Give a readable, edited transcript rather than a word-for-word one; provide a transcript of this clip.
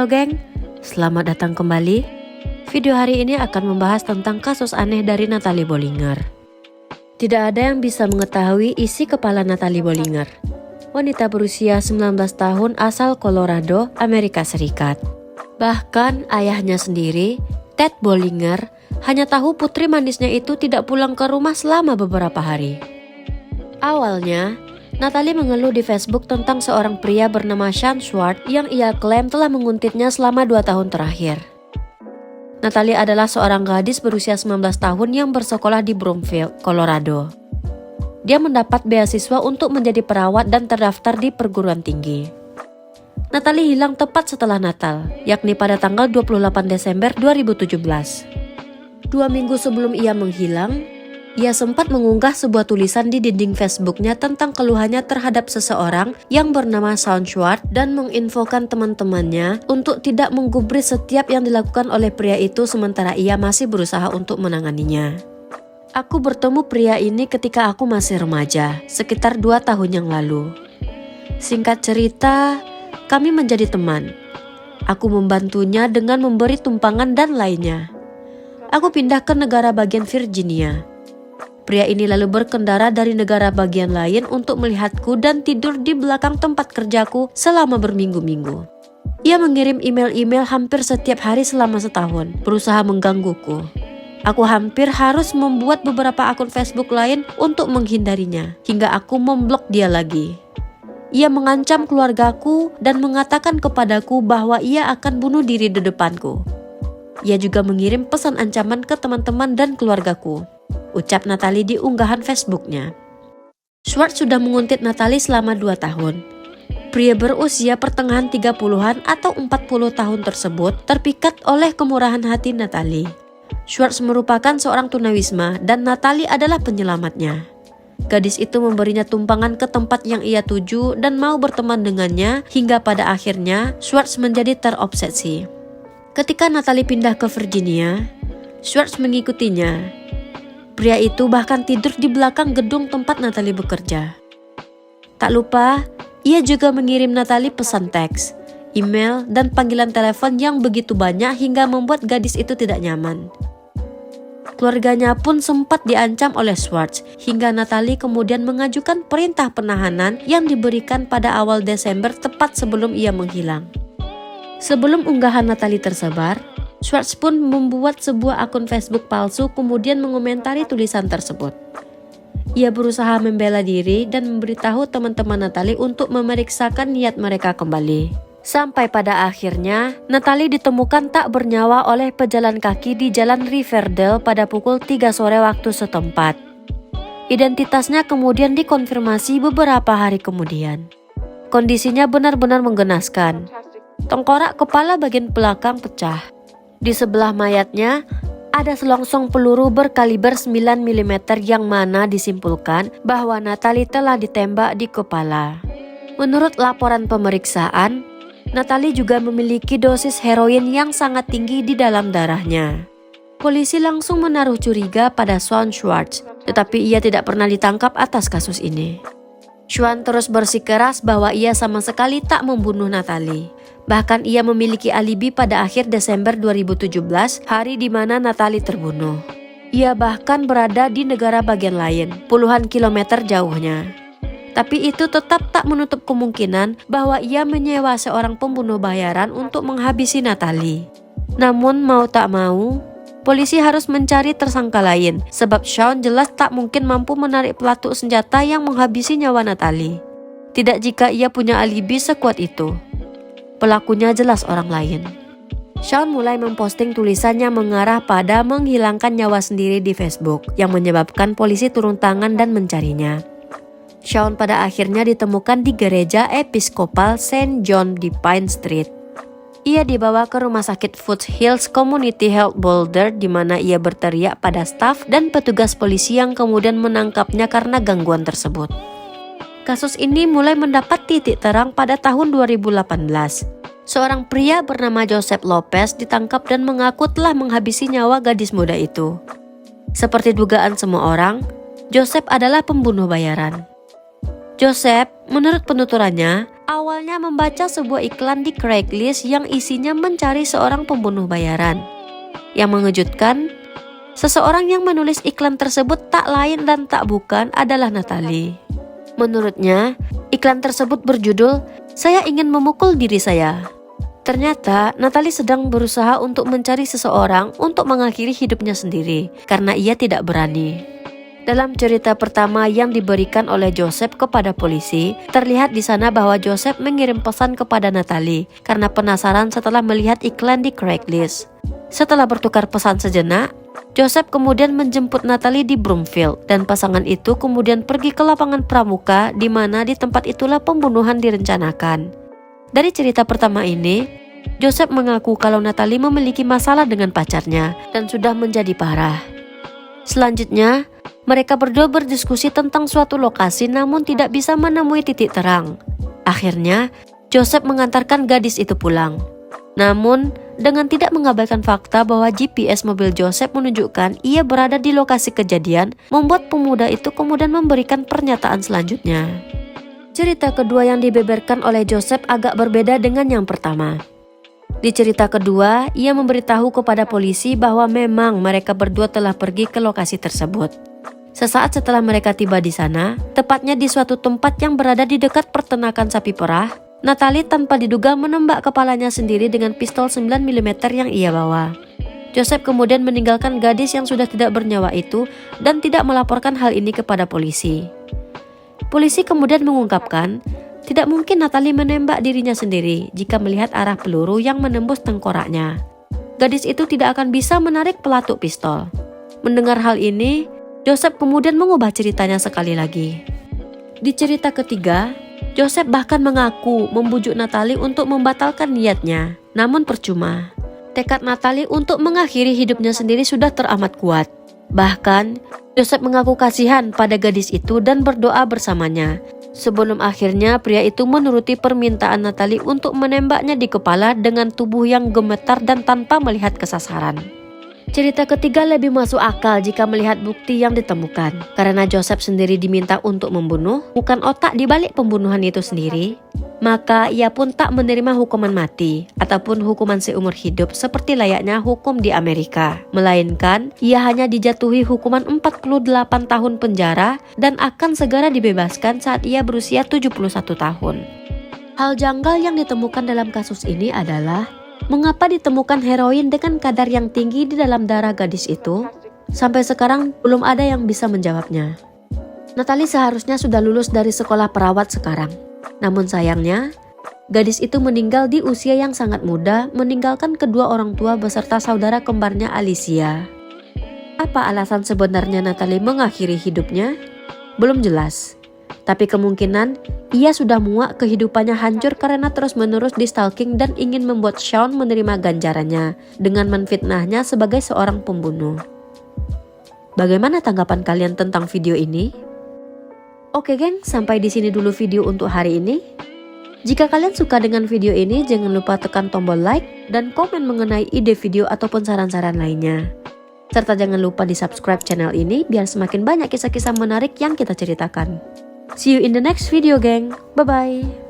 Halo geng, selamat datang kembali. Video hari ini akan membahas tentang kasus aneh dari Natalie Bollinger. Tidak ada yang bisa mengetahui isi kepala Natalie Bollinger, wanita berusia 19 tahun asal Colorado, Amerika Serikat. Bahkan ayahnya sendiri, Ted Bollinger, hanya tahu putri manisnya itu tidak pulang ke rumah selama beberapa hari. Awalnya, Natalie mengeluh di Facebook tentang seorang pria bernama Shawn Schwartz yang ia klaim telah menguntitnya selama 2 tahun terakhir. Natalie adalah seorang gadis berusia 19 tahun yang bersekolah di Broomfield, Colorado. Dia mendapat beasiswa untuk menjadi perawat dan terdaftar di perguruan tinggi. Natalie hilang tepat setelah Natal, yakni pada tanggal 28 Desember 2017. 2 minggu sebelum ia menghilang, ia sempat mengunggah sebuah tulisan di dinding Facebooknya tentang keluhannya terhadap seseorang yang bernama Shawn Schwartz dan menginfokan teman-temannya untuk tidak menggubris setiap yang dilakukan oleh pria itu sementara ia masih berusaha untuk menanganinya. Aku bertemu pria ini ketika aku masih remaja, sekitar 2 tahun yang lalu. Singkat cerita, kami menjadi teman. Aku membantunya dengan memberi tumpangan dan lainnya. Aku pindah ke negara bagian Virginia. Pria ini lalu berkendara dari negara bagian lain untuk melihatku dan tidur di belakang tempat kerjaku selama berminggu-minggu. Ia mengirim email-email hampir setiap hari selama setahun, berusaha menggangguku. Aku hampir harus membuat beberapa akun Facebook lain untuk menghindarinya, hingga aku memblok dia lagi. Ia mengancam keluargaku dan mengatakan kepadaku bahwa ia akan bunuh diri di depanku. Ia juga mengirim pesan ancaman ke teman-teman dan keluargaku, ucap Natalie di unggahan Facebooknya. Schwartz sudah menguntit Natalie selama 2 tahun. Pria berusia pertengahan 30-an atau 40 tahun tersebut terpikat oleh kemurahan hati Natalie. Schwartz merupakan seorang tunawisma dan Natalie adalah penyelamatnya. Gadis itu memberinya tumpangan ke tempat yang ia tuju dan mau berteman dengannya hingga pada akhirnya Schwartz menjadi terobsesi. Ketika Natalie pindah ke Virginia, Schwartz mengikutinya. Pria itu bahkan tidur di belakang gedung tempat Natalie bekerja. Tak lupa, ia juga mengirim Natalie pesan teks, email, dan panggilan telepon yang begitu banyak hingga membuat gadis itu tidak nyaman. Keluarganya pun sempat diancam oleh Schwartz hingga Natalie kemudian mengajukan perintah penahanan yang diberikan pada awal Desember tepat sebelum ia menghilang. Sebelum unggahan Natalie tersebar, Schwartz pun membuat sebuah akun Facebook palsu kemudian mengomentari tulisan tersebut. Ia berusaha membela diri dan memberitahu teman-teman Natalie untuk memeriksakan niat mereka kembali. Sampai pada akhirnya, Natalie ditemukan tak bernyawa oleh pejalan kaki di Jalan Riverdale pada pukul 3 sore waktu setempat. Identitasnya kemudian dikonfirmasi beberapa hari kemudian. Kondisinya benar-benar menggenaskan. Tengkorak kepala bagian belakang pecah. Di sebelah mayatnya, ada selongsong peluru berkaliber 9 mm yang mana disimpulkan bahwa Natalie telah ditembak di kepala. Menurut laporan pemeriksaan, Natalie juga memiliki dosis heroin yang sangat tinggi di dalam darahnya. Polisi langsung menaruh curiga pada Shawn Schwartz, tetapi ia tidak pernah ditangkap atas kasus ini. Shawn terus bersikeras bahwa ia sama sekali tak membunuh Natalie. Bahkan ia memiliki alibi pada akhir Desember 2017, hari di mana Natalie terbunuh. Ia bahkan berada di negara bagian lain, puluhan kilometer jauhnya. Tapi itu tetap tak menutup kemungkinan bahwa ia menyewa seorang pembunuh bayaran untuk menghabisi Natalie. Namun mau tak mau, polisi harus mencari tersangka lain, sebab Shawn jelas tak mungkin mampu menarik pelatuk senjata yang menghabisi nyawa Natalie. Tidak jika ia punya alibi sekuat itu. Pelakunya jelas orang lain. Shawn mulai memposting tulisannya mengarah pada menghilangkan nyawa sendiri di Facebook, yang menyebabkan polisi turun tangan dan mencarinya. Shawn pada akhirnya ditemukan di gereja Episkopal St. John di Pine Street. Ia dibawa ke rumah sakit Foothills Community Health Boulder di mana ia berteriak pada staf dan petugas polisi yang kemudian menangkapnya karena gangguan tersebut. Kasus ini mulai mendapat titik terang pada tahun 2018. Seorang pria bernama Joseph Lopez ditangkap dan mengaku telah menghabisi nyawa gadis muda itu. Seperti dugaan semua orang, Joseph adalah pembunuh bayaran. Joseph, menurut penuturannya, awalnya membaca sebuah iklan di Craigslist yang isinya mencari seorang pembunuh bayaran. Yang mengejutkan, seseorang yang menulis iklan tersebut tak lain dan tak bukan adalah Natalie. Menurutnya, iklan tersebut berjudul, "Saya ingin memukul diri saya." Ternyata, Natalie sedang berusaha untuk mencari seseorang untuk mengakhiri hidupnya sendiri karena ia tidak berani. Dalam cerita pertama yang diberikan oleh Joseph kepada polisi, terlihat di sana bahwa Joseph mengirim pesan kepada Natalie karena penasaran setelah melihat iklan di Craigslist. Setelah bertukar pesan sejenak, Joseph kemudian menjemput Natalie di Broomfield dan pasangan itu kemudian pergi ke lapangan pramuka di mana di tempat itulah pembunuhan direncanakan. Dari cerita pertama ini, Joseph mengaku kalau Natalie memiliki masalah dengan pacarnya dan sudah menjadi parah. Selanjutnya, mereka berdua berdiskusi tentang suatu lokasi namun tidak bisa menemui titik terang. Akhirnya, Joseph mengantarkan gadis itu pulang. Namun, dengan tidak mengabaikan fakta bahwa GPS mobil Joseph menunjukkan ia berada di lokasi kejadian, membuat pemuda itu kemudian memberikan pernyataan selanjutnya. Cerita kedua yang dibeberkan oleh Joseph agak berbeda dengan yang pertama. Di cerita kedua, ia memberitahu kepada polisi bahwa memang mereka berdua telah pergi ke lokasi tersebut. Sesaat setelah mereka tiba di sana, tepatnya di suatu tempat yang berada di dekat peternakan sapi perah, Natalie tanpa diduga menembak kepalanya sendiri dengan pistol 9 mm yang ia bawa. Joseph kemudian meninggalkan gadis yang sudah tidak bernyawa itu dan tidak melaporkan hal ini kepada polisi. Polisi kemudian mengungkapkan, tidak mungkin Natalie menembak dirinya sendiri jika melihat arah peluru yang menembus tengkoraknya. Gadis itu tidak akan bisa menarik pelatuk pistol. Mendengar hal ini, Joseph kemudian mengubah ceritanya sekali lagi. Di cerita ketiga, Joseph bahkan mengaku membujuk Natalie untuk membatalkan niatnya, namun percuma. Tekad Natalie untuk mengakhiri hidupnya sendiri sudah teramat kuat. Bahkan, Joseph mengaku kasihan pada gadis itu dan berdoa bersamanya. Sebelum akhirnya pria itu menuruti permintaan Natalie untuk menembaknya di kepala dengan tubuh yang gemetar dan tanpa melihat kesasaran. Cerita ketiga lebih masuk akal jika melihat bukti yang ditemukan. Karena Joseph sendiri diminta untuk membunuh, bukan otak di balik pembunuhan itu sendiri, maka ia pun tak menerima hukuman mati ataupun hukuman seumur hidup seperti layaknya hukum di Amerika. Melainkan, ia hanya dijatuhi hukuman 48 tahun penjara dan akan segera dibebaskan saat ia berusia 71 tahun. Hal janggal yang ditemukan dalam kasus ini adalah mengapa ditemukan heroin dengan kadar yang tinggi di dalam darah gadis itu? Sampai sekarang belum ada yang bisa menjawabnya. Natalie seharusnya sudah lulus dari sekolah perawat sekarang. Namun sayangnya, gadis itu meninggal di usia yang sangat muda, meninggalkan kedua orang tua beserta saudara kembarnya Alicia. Apa alasan sebenarnya Natalie mengakhiri hidupnya? Belum jelas. Tapi kemungkinan ia sudah muak kehidupannya hancur karena terus-menerus di-stalking dan ingin membuat Sean menerima ganjarannya dengan menfitnahnya sebagai seorang pembunuh. Bagaimana tanggapan kalian tentang video ini? Oke geng, sampai di sini dulu video untuk hari ini. Jika kalian suka dengan video ini, jangan lupa tekan tombol like dan komen mengenai ide video ataupun saran-saran lainnya. Serta jangan lupa di subscribe channel ini biar semakin banyak kisah-kisah menarik yang kita ceritakan. See you in the next video, geng. Bye-bye.